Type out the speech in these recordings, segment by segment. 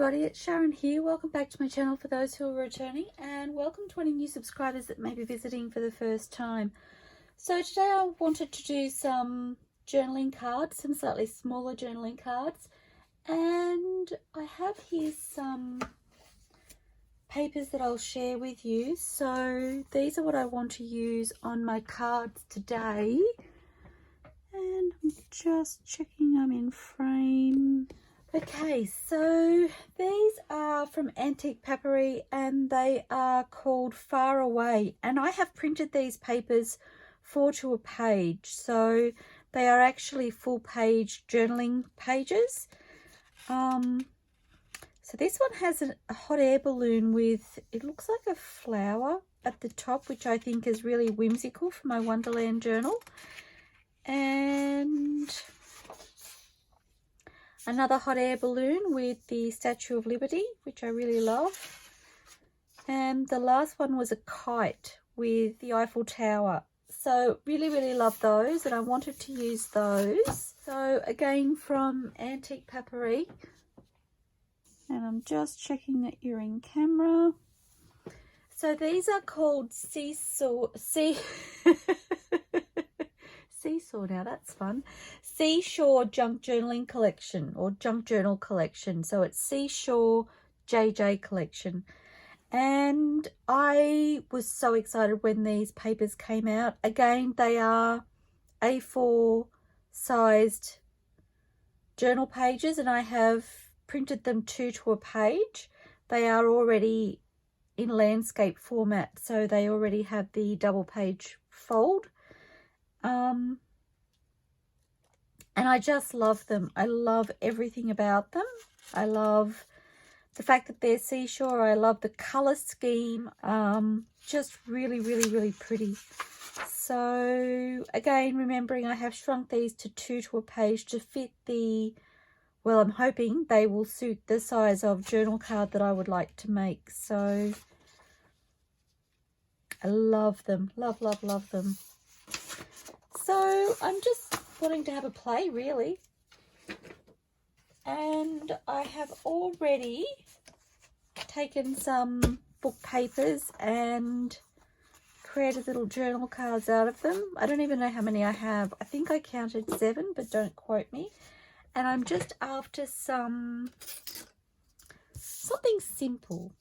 everybody, it's Sharon here. Welcome back to my channel for those who are returning, and welcome to any new subscribers that may be visiting for the first time. So today I wanted to do some journaling cards, some slightly smaller journaling cards, and I have here some papers that I'll share with you. So these are what I want to use on my cards today, and I'm just checking I'm in frame. Okay, so these are from Antique Paperie and they are called Far Away, and I have printed these papers 4 to a page, so they are actually full page journaling pages. So this one has a hot air balloon with, it looks like a flower at the top, which I think is really whimsical for my Wonderland journal. And another hot air balloon with the Statue of Liberty, which I really love. And the last one was a kite with the Eiffel Tower. So really love those, and I wanted to use those. So again from Antique Paperie. And I'm just checking that you're in camera. So these are called Seashore now, that's fun. Seashore Junk Journaling Collection, or Junk Journal Collection. So it's Seashore JJ Collection. And I was so excited when these papers came out. Again, they are A4 sized journal pages, and I have printed them 2 to a page. They are already in landscape format, so they already have the double page fold. And I just love them. I love everything about them. I love the fact that they're seashore. I love the color scheme. Just really pretty. So again, remembering I have shrunk these to 2 to a page to fit the, well, I'm hoping they will suit the size of journal card that I would like to make. So I love them. Love them. So I'm just wanting to have a play, really. And I have already taken some book papers and created little journal cards out of them. I don't even know how many I have. I think I counted 7, but don't quote me. And I'm just after something simple.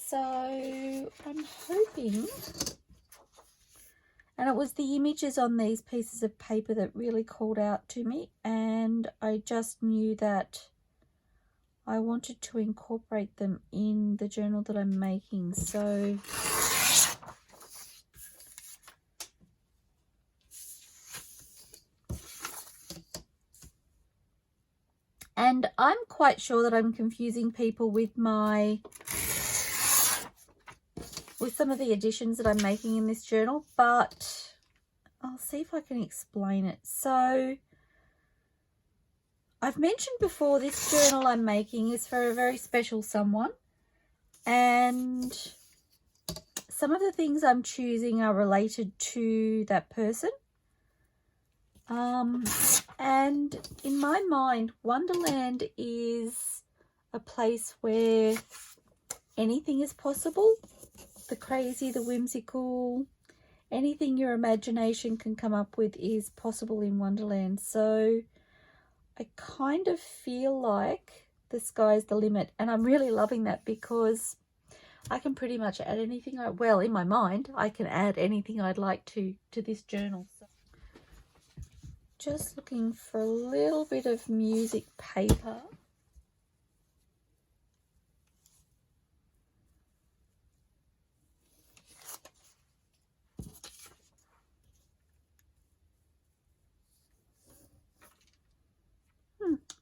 So I'm hoping, and it was the images on these pieces of paper that really called out to me, and I just knew that I wanted to incorporate them in the journal that I'm making. So and I'm quite sure that I'm confusing people with some of the additions that I'm making in this journal, but I'll see if I can explain it. So I've mentioned before, this journal I'm making is for a very special someone, and some of the things I'm choosing are related to that person. And in my mind, Wonderland is a place where anything is possible. The crazy, the whimsical, anything your imagination can come up with is possible in Wonderland. So I kind of feel like the sky's the limit, and I'm really loving that because I can pretty much add anything. Well, in my mind, I can add anything I'd like to this journal. So just looking for a little bit of music paper.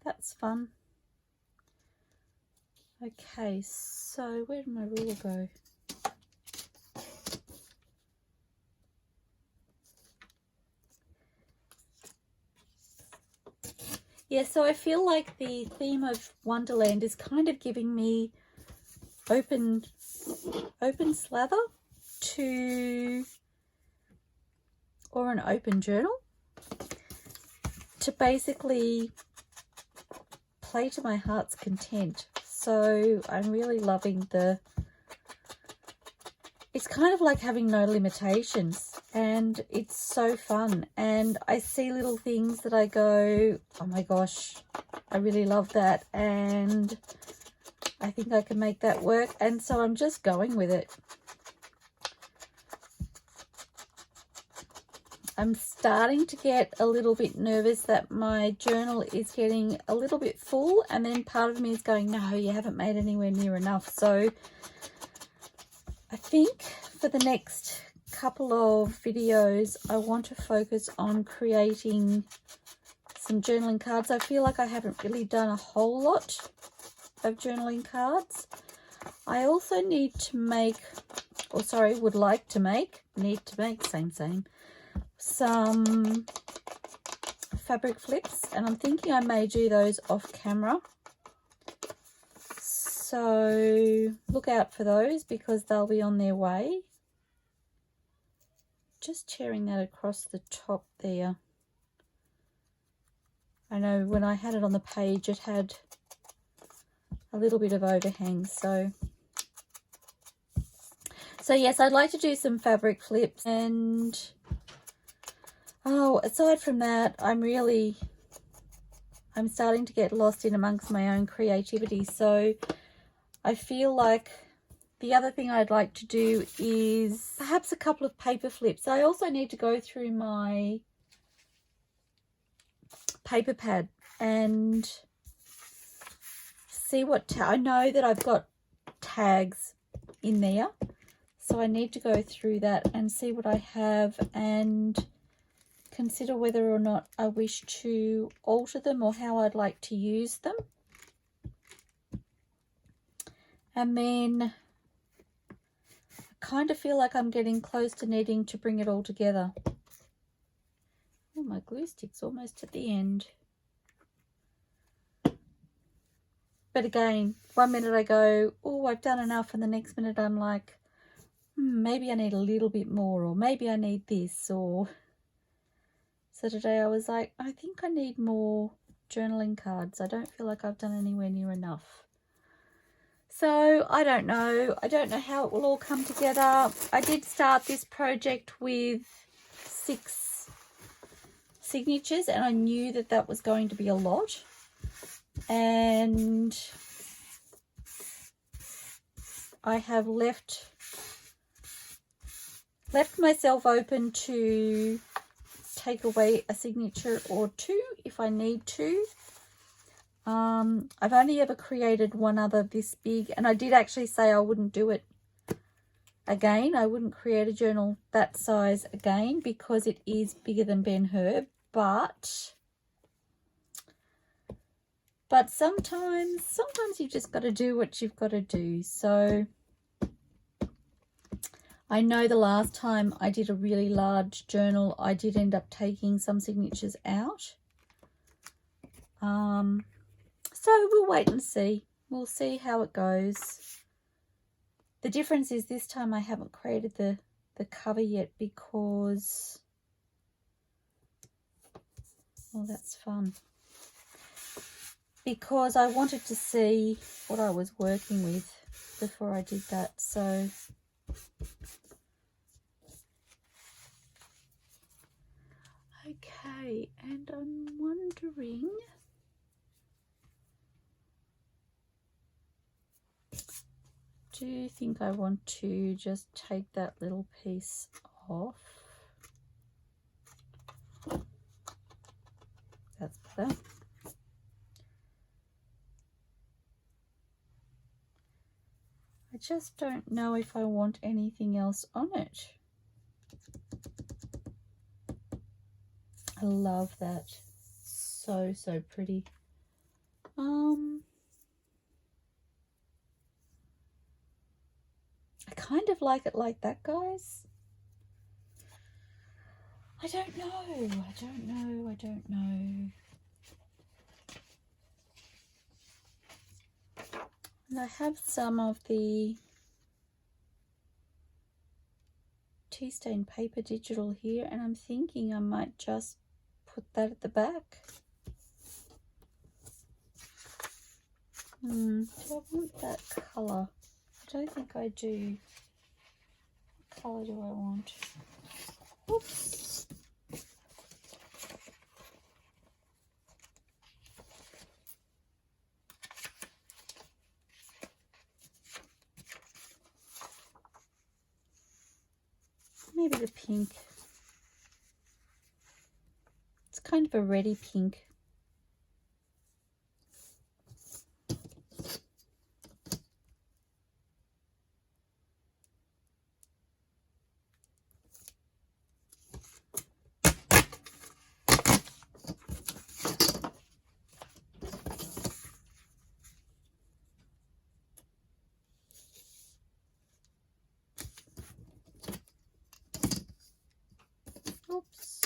That's fun. Okay, so where did my ruler go? Yeah, so I feel like the theme of Wonderland is kind of giving me open slather to, or an open journal to basically play to my heart's content. So I'm really loving the, it's kind of like having no limitations, and it's so fun. And I see little things that I go, oh my gosh, I really love that, and I think I can make that work. And so I'm just going with it. I'm starting to get a little bit nervous that my journal is getting a little bit full, and then part of me is going, no, you haven't made anywhere near enough. So I think for the next couple of videos, I want to focus on creating some journaling cards. I feel like I haven't really done a whole lot of journaling cards. I also need to make, or sorry, would like to make, same, some fabric flips, and I'm thinking I may do those off camera. So look out for those because they'll be on their way. Just tearing that across the top there. I know when I had it on the page, it had a little bit of overhang. So yes, I'd like to do some fabric flips. And oh, aside from that, I'm starting to get lost in amongst my own creativity. So I feel like the other thing I'd like to do is perhaps a couple of paper flips. I also need to go through my paper pad and see what I know that I've got tags in there. So I need to go through that and see what I have and consider whether or not I wish to alter them or how I'd like to use them. And then I kind of feel like I'm getting close to needing to bring it all together. Oh, my glue stick's almost at the end. But again, one minute I go, oh, I've done enough, and the next minute I'm like, maybe I need a little bit more, or maybe I need this. Or so today I was like, I think I need more journaling cards. I don't feel like I've done anywhere near enough. So I don't know how it will all come together. I did start this project with 6 signatures, and I knew that that was going to be a lot. And I have left myself open to take away a signature or 2 if I need to. I've only ever created one other this big, and I did actually say I wouldn't do it again. I wouldn't create a journal that size again because it is bigger than Ben-Hur, but sometimes you've just got to do what you've got to do. So I know the last time I did a really large journal, I did end up taking some signatures out. So we'll wait and see. We'll see how it goes. The difference is this time I haven't created the cover yet because, well, that's fun. Because I wanted to see what I was working with before I did that. So okay, and I'm wondering, do you think I want to just take that little piece off? That's better. I just don't know if I want anything else on it. I love that. So pretty. I kind of like it like that, guys. I don't know. And I have some of the tea stain paper digital here, and I'm thinking I might just put that at the back. Do I want that colour? I don't think I do. What colour do I want? Oops. Maybe the pink. It's kind of a reddy pink. Oops.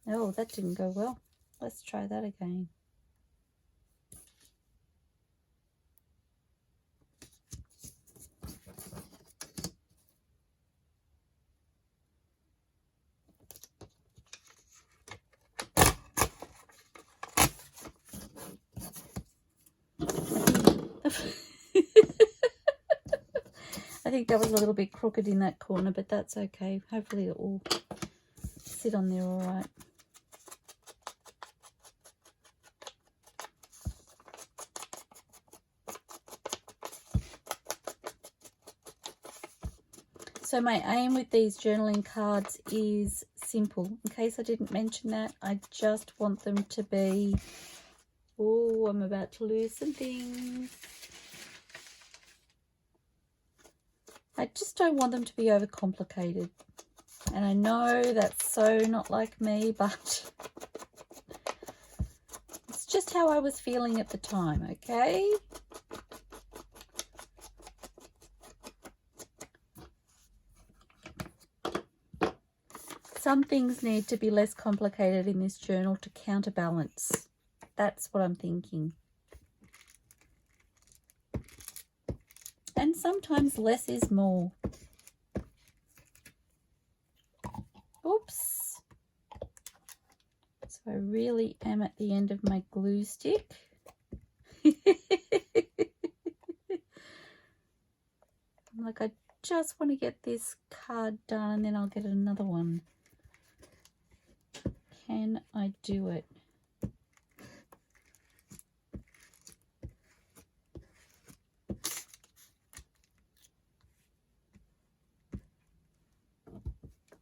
Oh, that didn't go well. Let's try that again. I think that was a little bit crooked in that corner, but that's okay. Hopefully it will sit on there all right. So my aim with these journaling cards is simple. In case I didn't mention that, I just want them to be... Oh, I'm about to lose some things. I just don't want them to be overcomplicated. And I know that's so not like me, but it's just how I was feeling at the time, okay? Some things need to be less complicated in this journal to counterbalance. That's what I'm thinking. And sometimes less is more. Oops. So I really am at the end of my glue stick. I'm like, I just want to get this card done and then I'll get another one. Can I do it?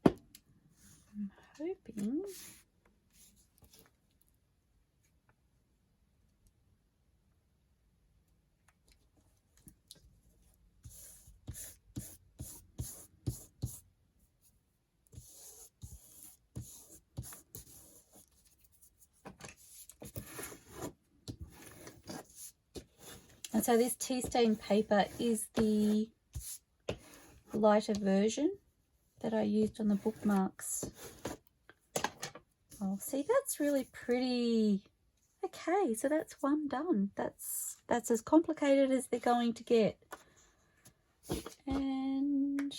I'm hoping. And so this tea stain paper is the lighter version that I used on the bookmarks. Oh, see, that's really pretty. Okay, so that's one done. That's as complicated as they're going to get. And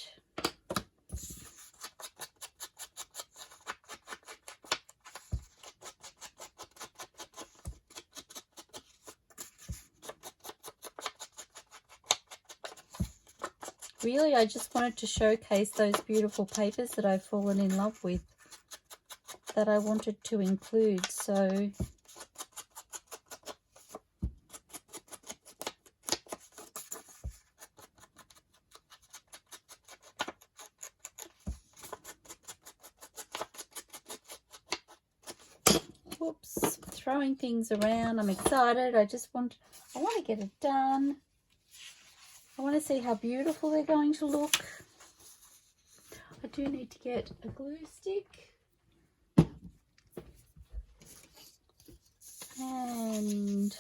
really, I just wanted to showcase those beautiful papers that I've fallen in love with, that I wanted to include. So whoops, throwing things around. I'm excited. I want to get it done. I want to see how beautiful they're going to look. I do need to get a glue stick. And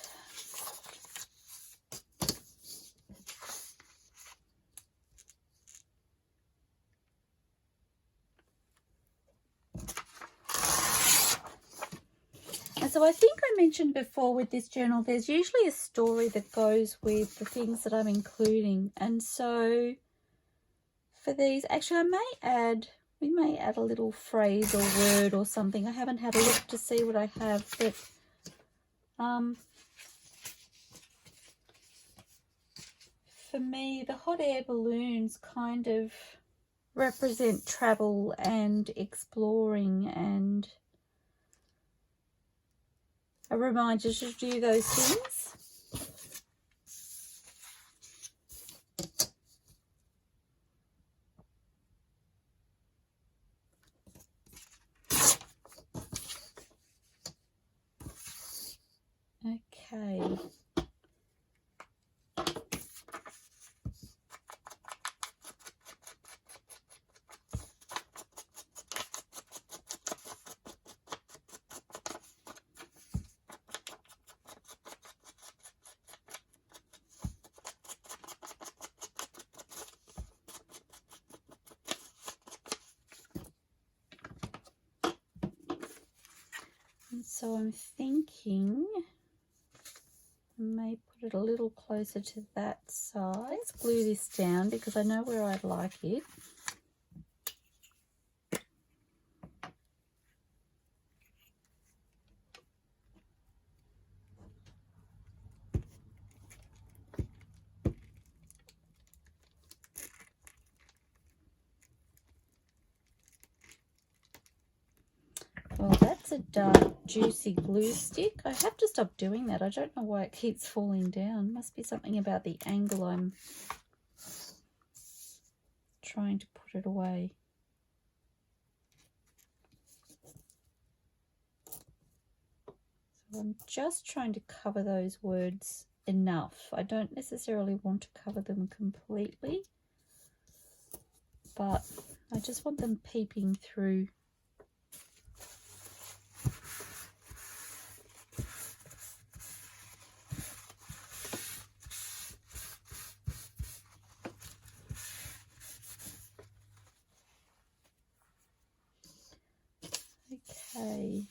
so I think I mentioned before with this journal, there's usually a story that goes with the things that I'm including. And so for these, actually I may add We may add a little phrase or word or something. I haven't had a look to see what I have, but for me, the hot air balloons kind of represent travel and exploring, and a reminder to do those things. Okay. And so I'm thinking I may put it a little closer to that side. Let's glue this down because I know where I'd like it. Well, that's a dark, juicy glue stick. I have to stop doing that. I don't know why it keeps falling down. Must be something about the angle I'm trying to put it away. So I'm just trying to cover those words enough. I don't necessarily want to cover them completely, but I just want them peeping through. Okay.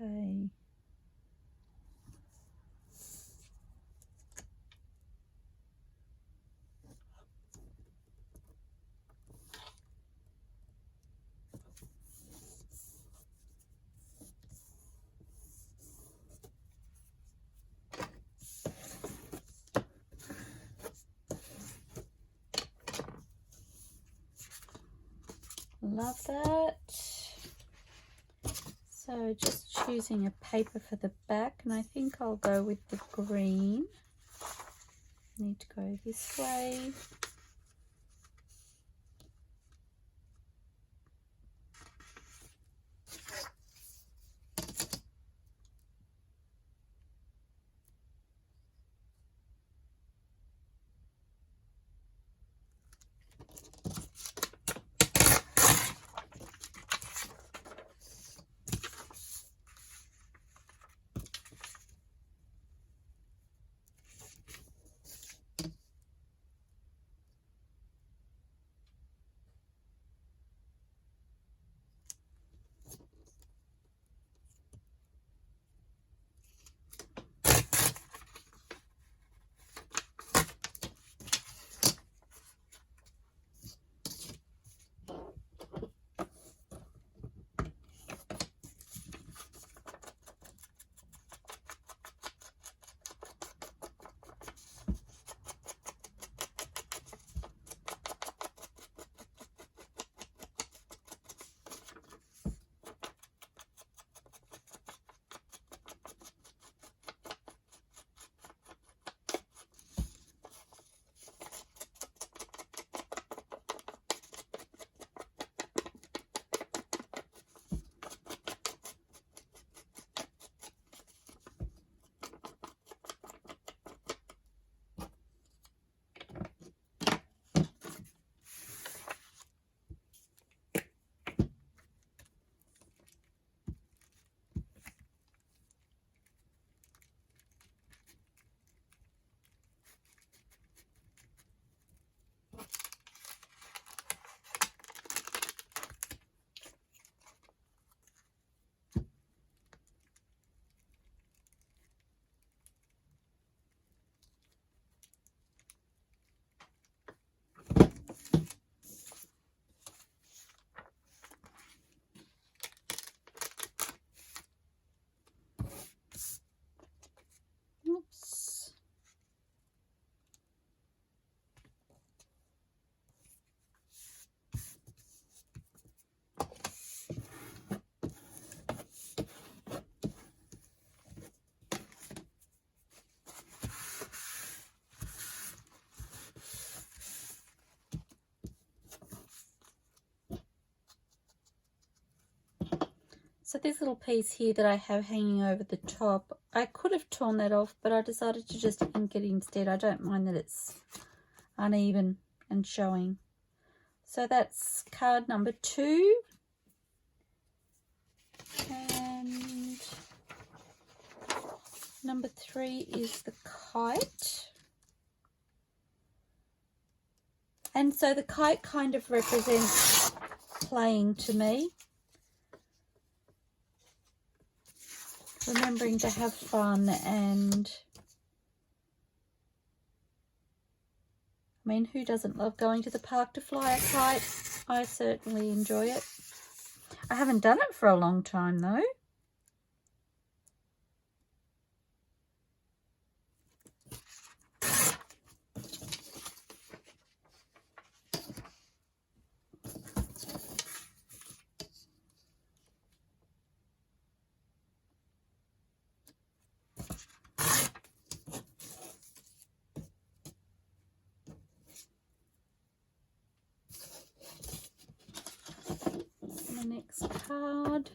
Okay. Love that. So just choosing a paper for the back, and I think I'll go with the green. Need to go this way. So this little piece here that I have hanging over the top, I could have torn that off, but I decided to just ink it instead. I don't mind that it's uneven and showing. So that's card number 2. And number 3 is the kite. And so the kite kind of represents playing to me. Remembering to have fun, and I mean, who doesn't love going to the park to fly a kite? I certainly enjoy it. I haven't done it for a long time though. The next card.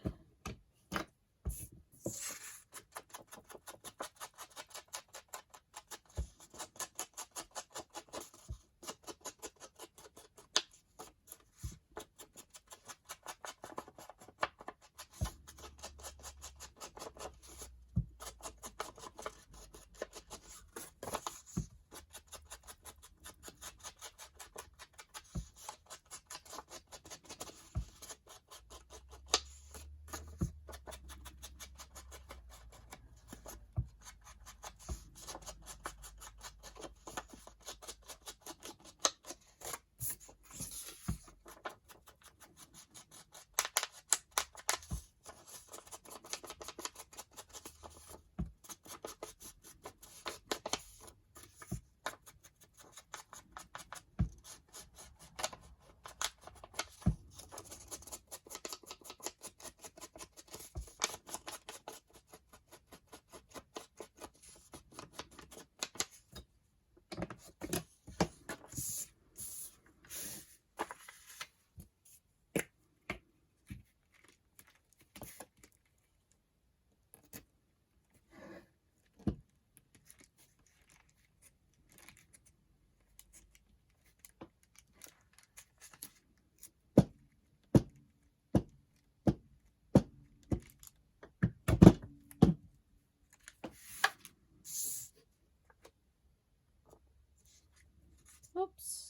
Oops.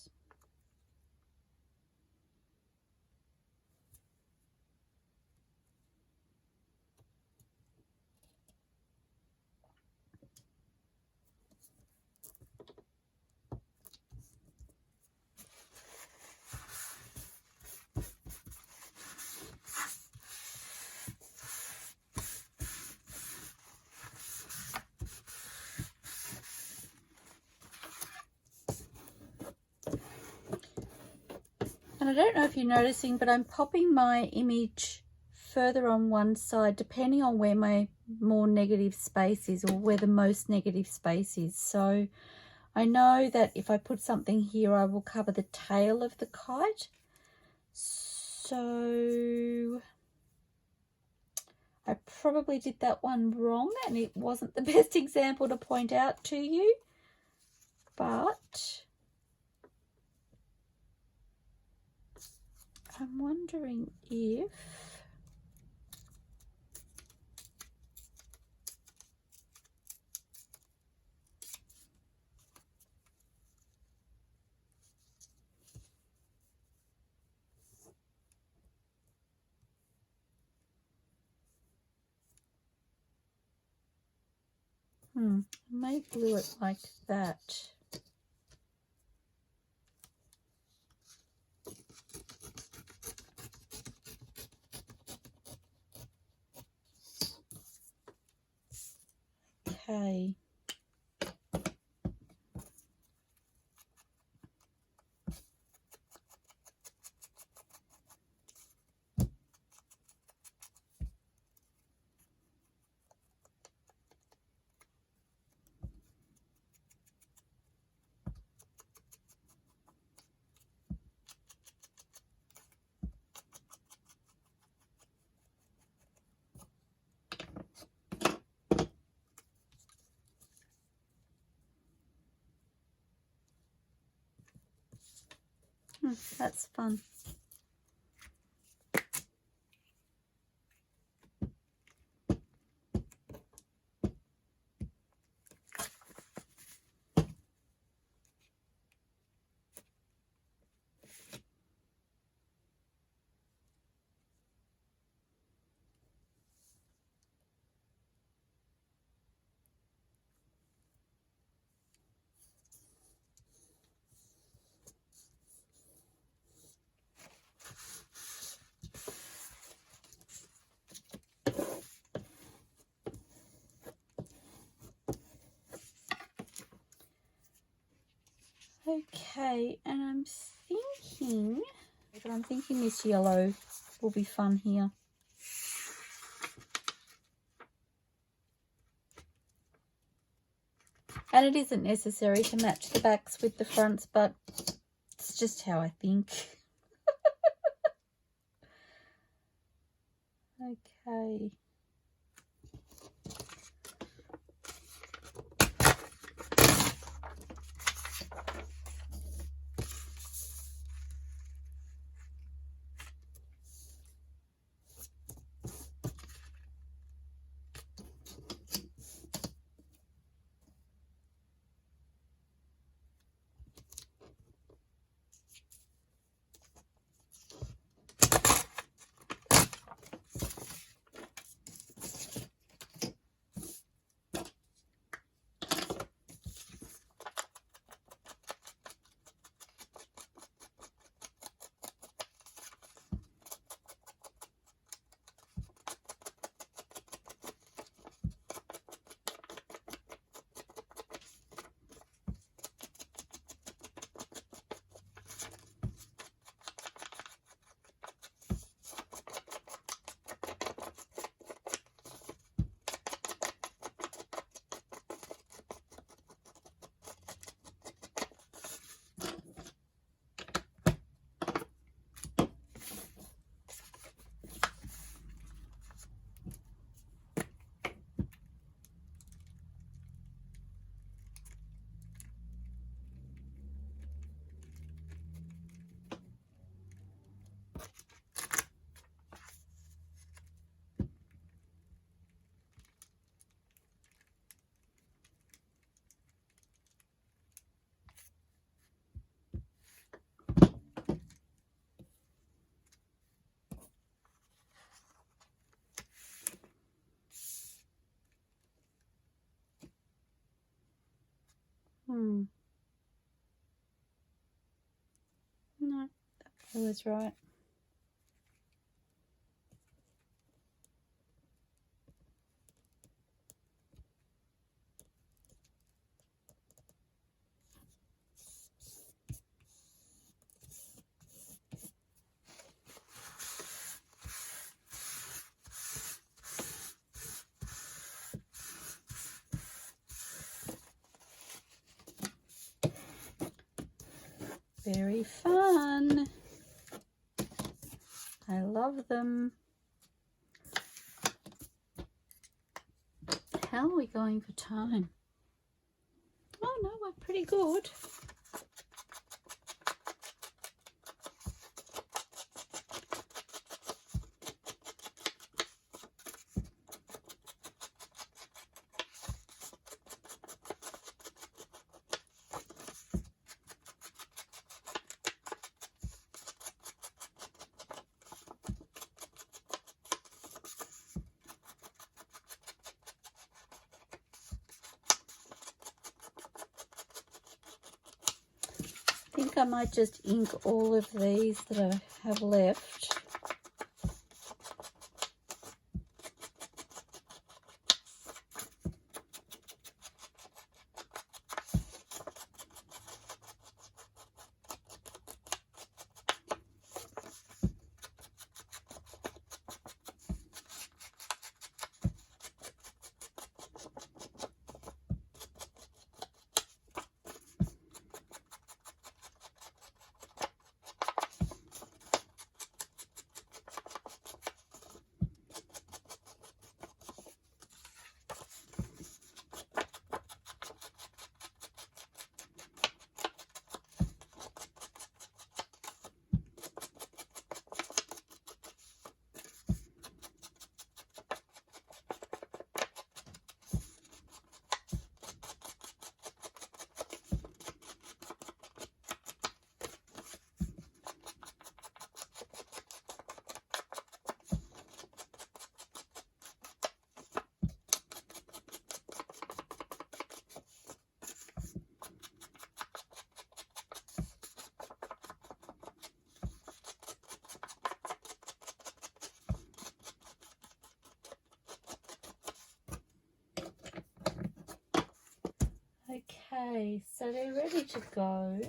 And I don't know if you're noticing, but I'm popping my image further on one side depending on where my more negative space is, or where the most negative space is. So I know that if I put something here, I will cover the tail of the kite. So I probably did that one wrong, and it wasn't the best example to point out to you, but I'm wondering if I may glue it like that. Okay. That's fun. Okay, and I'm thinking this yellow will be fun here. And it isn't necessary to match the backs with the fronts, but it's just how I think. Okay. No, that was right. Very fun. I love them. How are we going for time? Oh no, we're pretty good. I think I might just ink all of these that I have left. Okay, so they're ready to go.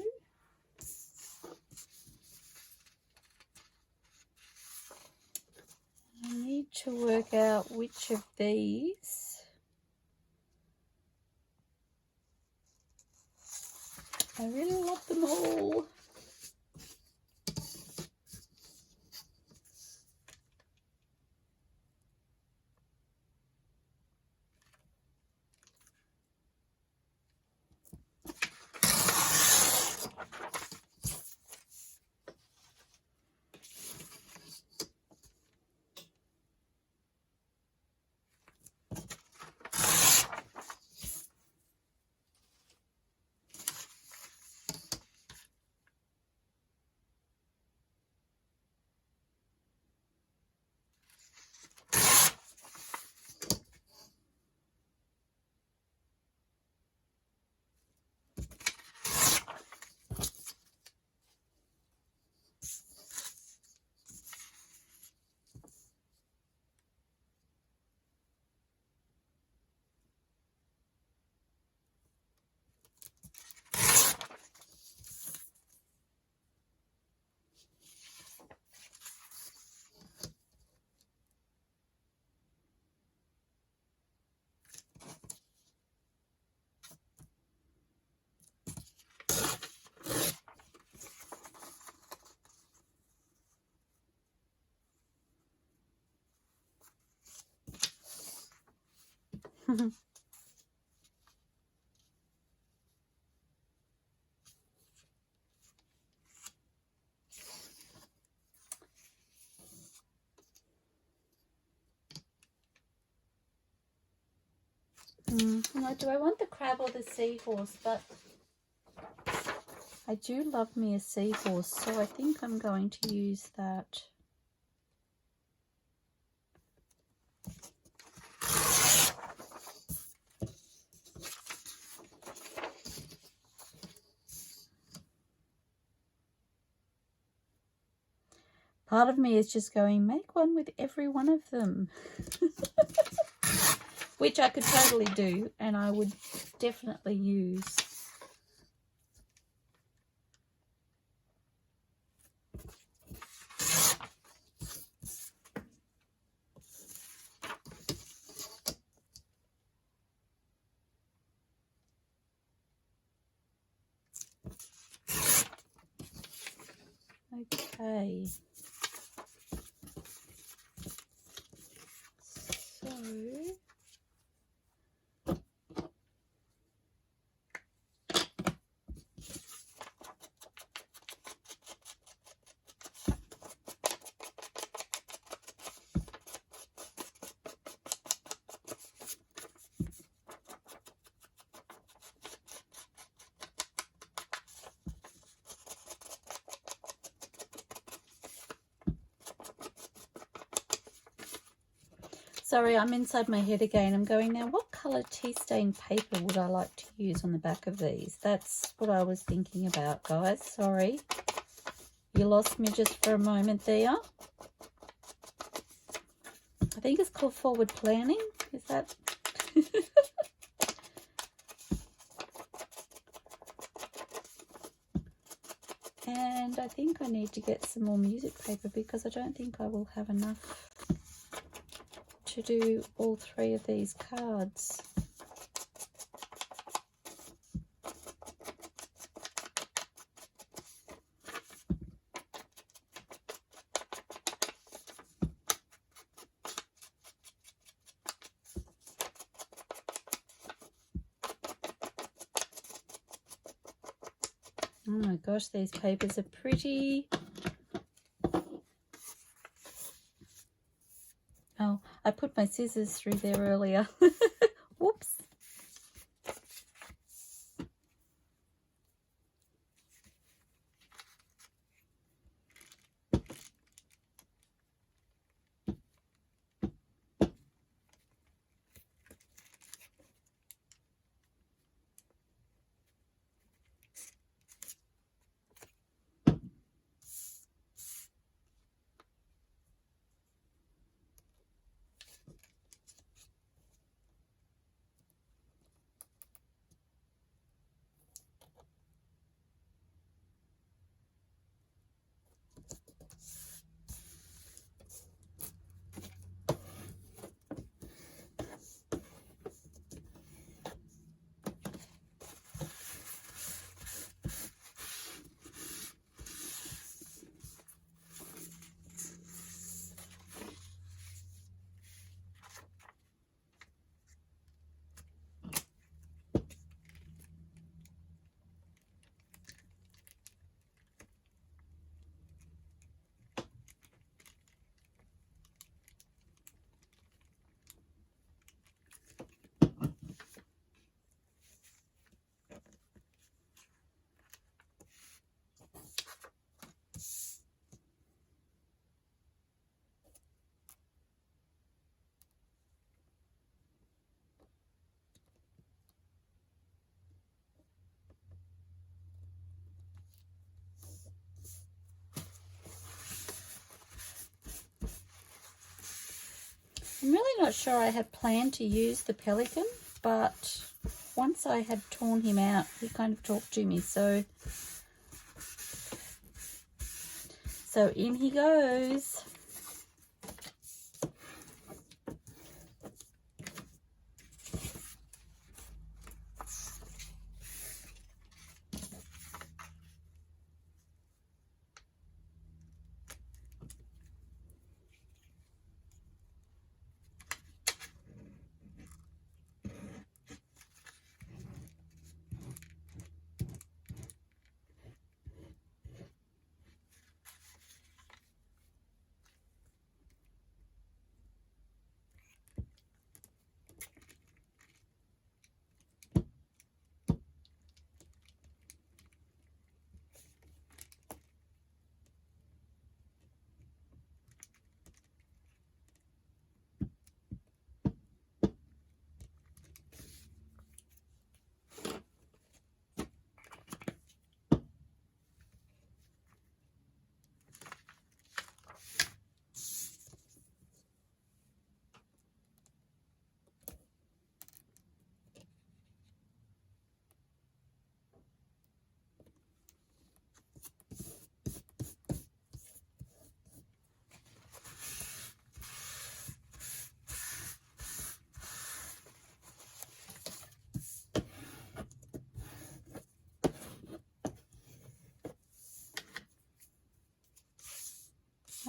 I need to work out which of these I really love them all. Like, do I want the crab or the seahorse? But I do love me a seahorse, so I think I'm going to use that. Part of me is just going, make one with every one of them. Which I could totally do, and I would definitely use. Okay. So sorry, I'm inside my head again. I'm going, now what colour tea stain paper would I like to use on the back of these? That's what I was thinking about, guys. Sorry. You lost me just for a moment there. I think it's called forward planning. Is that? And I think I need to get some more music paper because I don't think I will have enough to do all three of these cards. Oh my gosh, these papers are pretty. Oh, I put my scissors through there earlier. Whoops. I'm really not sure I had planned to use the pelican, but once I had torn him out, he kind of talked to me. So in he goes.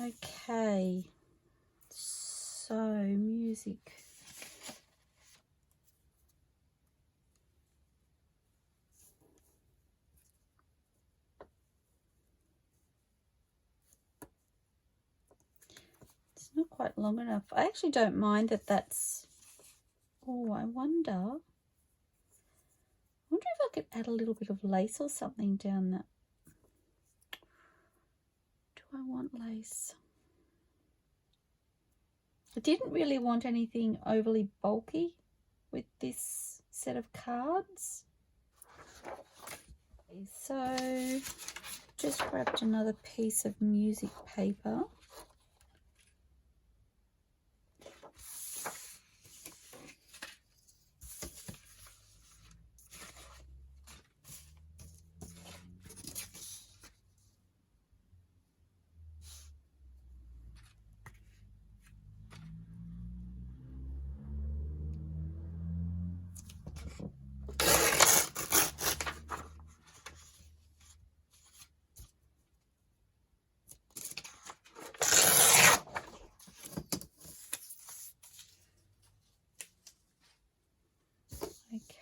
Okay, so music. It's not quite long enough. I actually don't mind that that's... Oh, I wonder if I could add a little bit of lace or something down that. Do I want lace? I didn't really want anything overly bulky with this set of cards. So just grabbed another piece of music paper.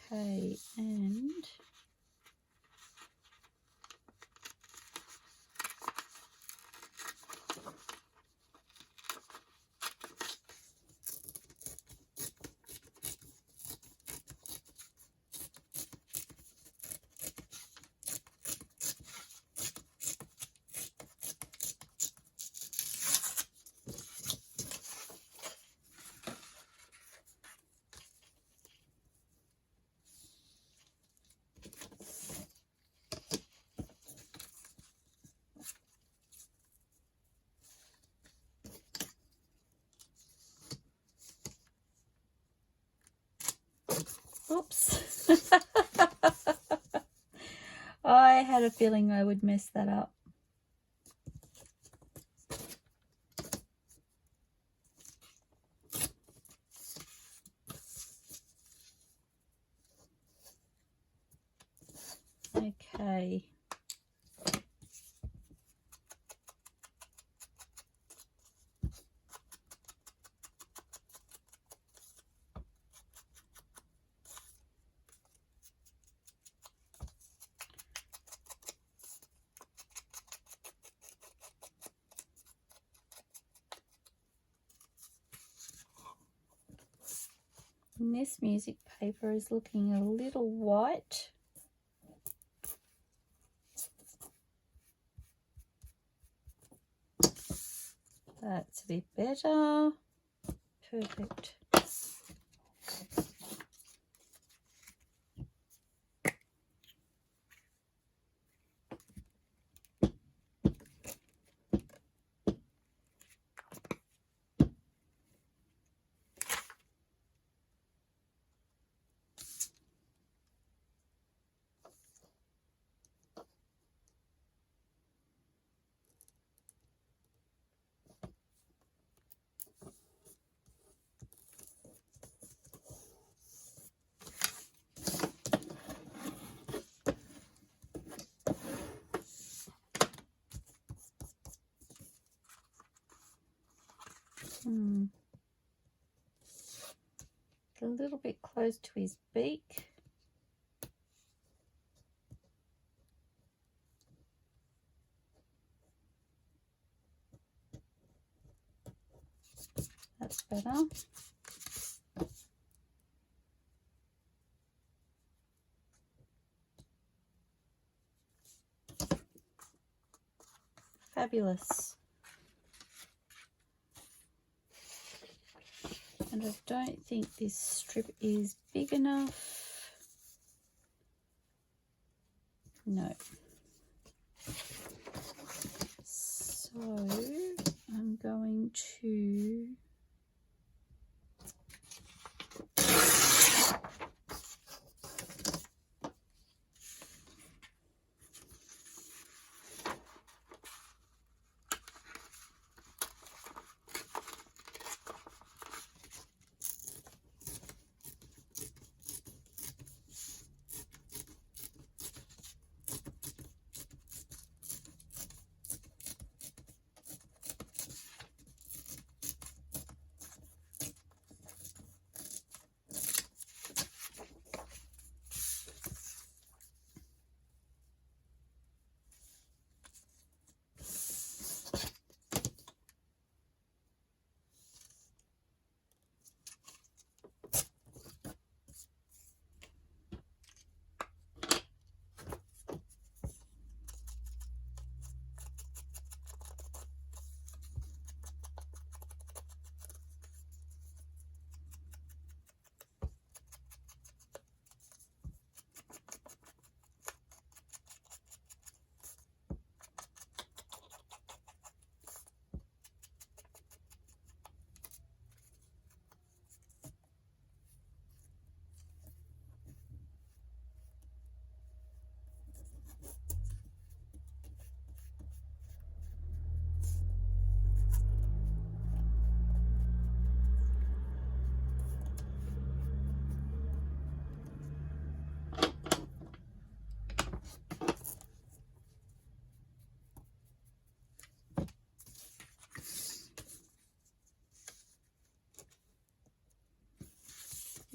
Okay, and oops. I had a feeling I would mess that up. Okay. And this music paper is looking a little white. That's a bit better. Perfect. A little bit close to his beak. That's better. Fabulous. And I don't think this strip is big enough. No. So I'm going to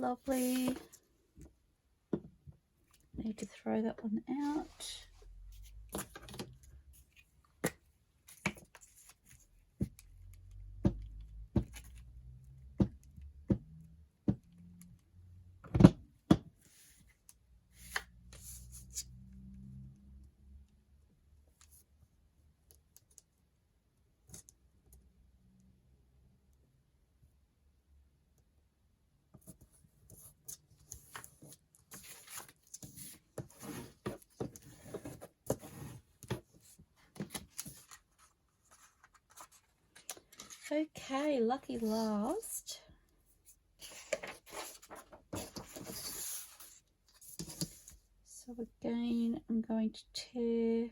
lovely. Need to throw that one out. Okay, lucky last. So again, I'm going to tear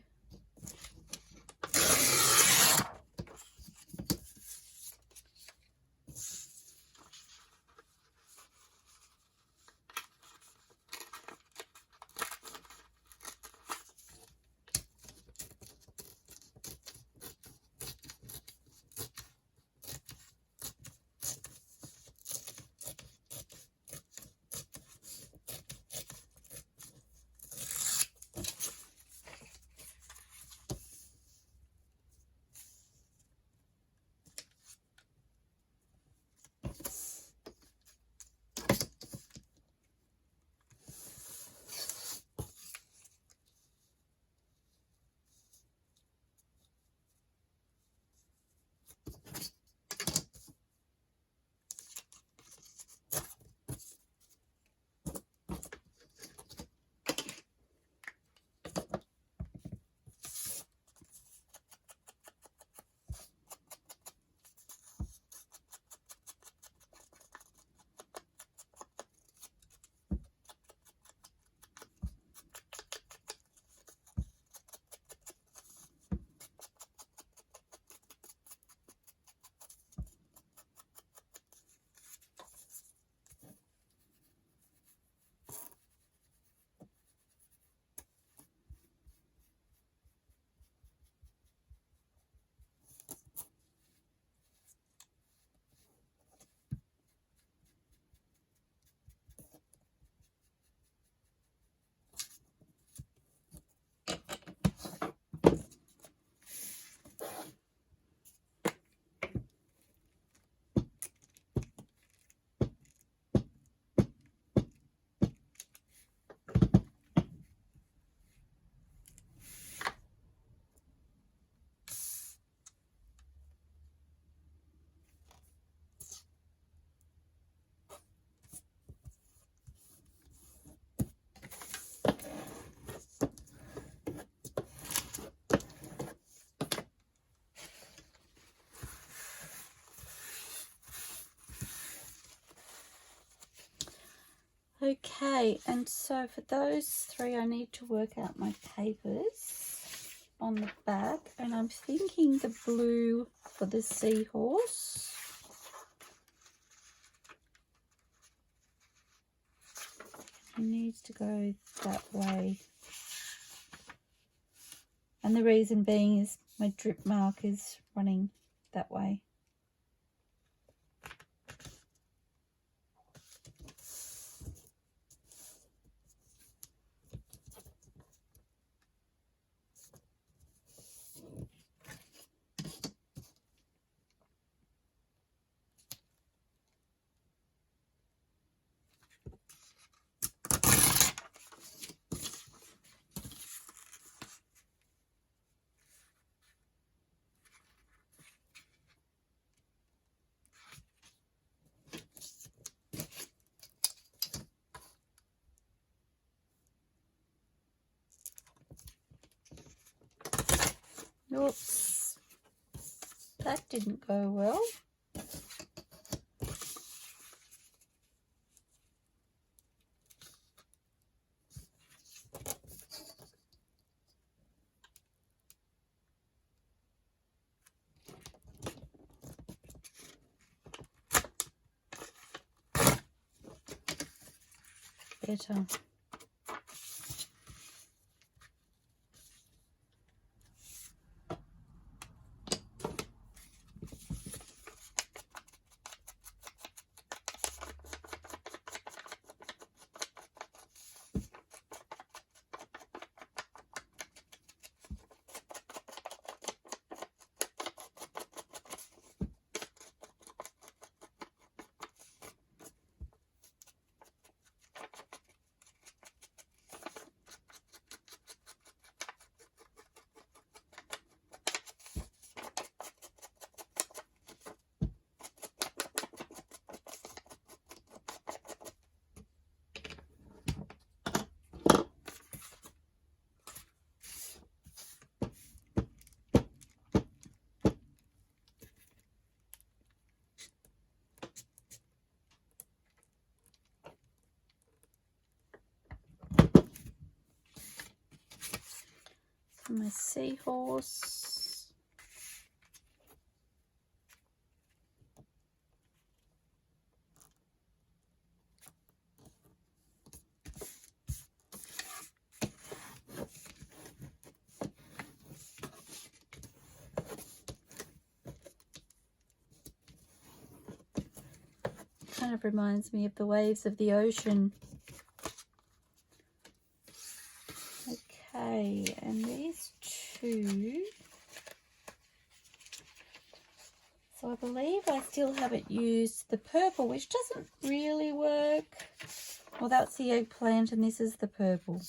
Okay, and so for those three I need to work out my papers on the back, and I'm thinking the blue for the seahorse. It needs to go that way. And the reason being is my drip mark is running that way. Oops, that didn't go well. Better. My seahorse. Kind of reminds me of the waves of the ocean. Okay, and these two, so I believe I still haven't used the purple, which doesn't really work. Well, that's the eggplant and this is the purple,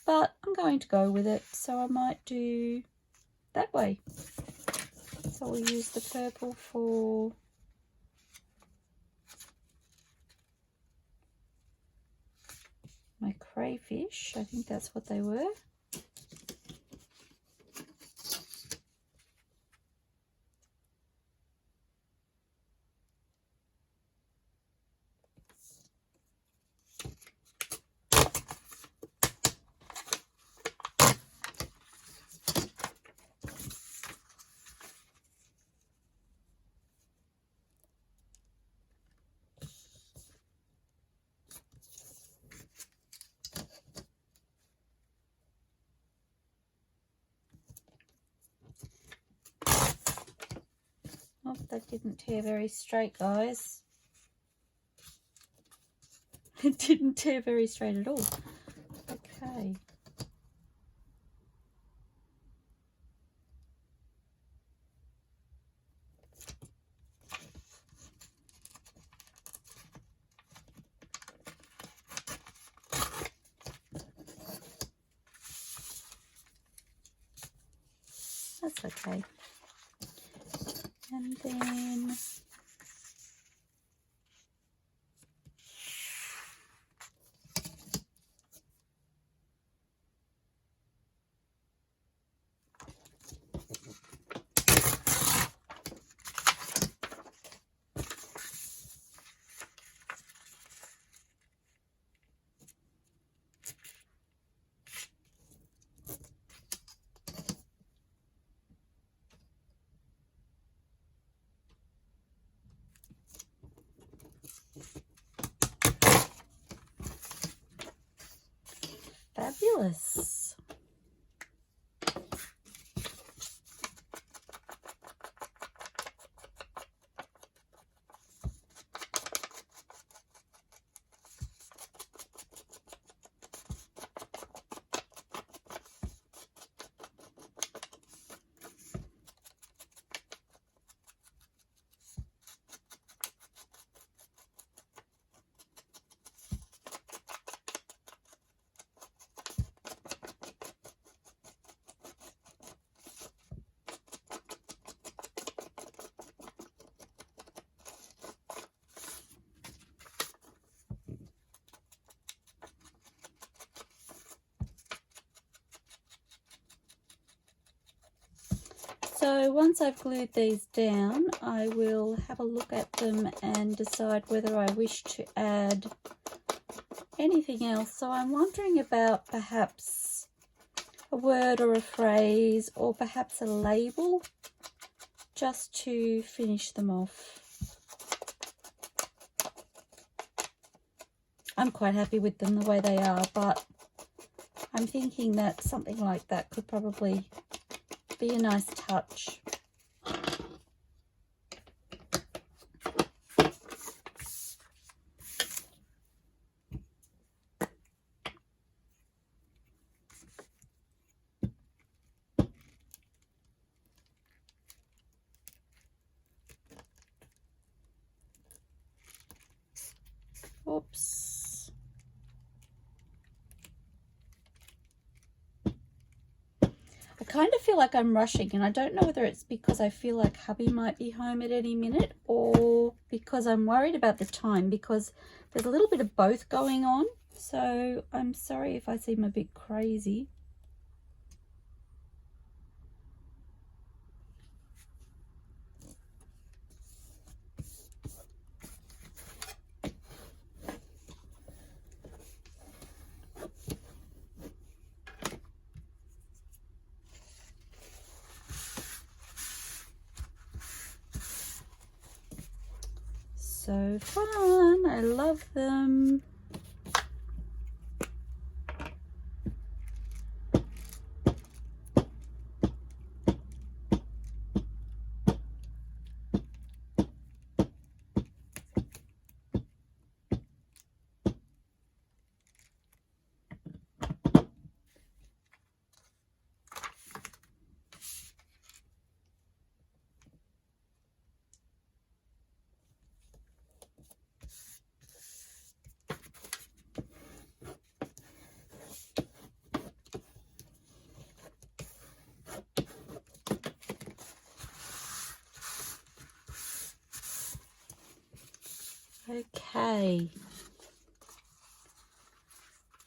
but I'm going to go with it, so I might do that way. So we'll use the purple for my crayfish. I think that's what they were. Oh, that didn't tear very straight, guys. It didn't tear very straight at all. Okay. That's okay. And then Annelis. So once I've glued these down, I will have a look at them and decide whether I wish to add anything else. So I'm wondering about perhaps a word or a phrase, or perhaps a label, just to finish them off. I'm quite happy with them the way they are, but I'm thinking that something like that could probably be a nice touch. Oops. I kind of feel like I'm rushing, and I don't know whether it's because I feel like hubby might be home at any minute, or because I'm worried about the time, because there's a little bit of both going on. So I'm sorry if I seem a bit crazy. So fun, I love them. Okay,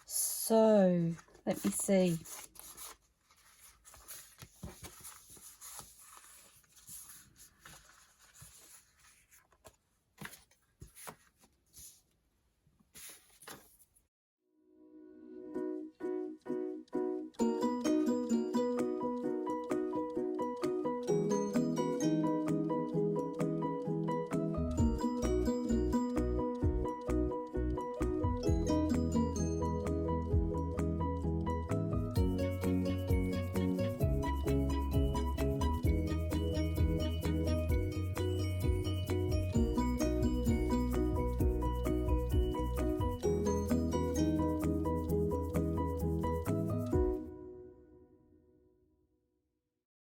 so let me see.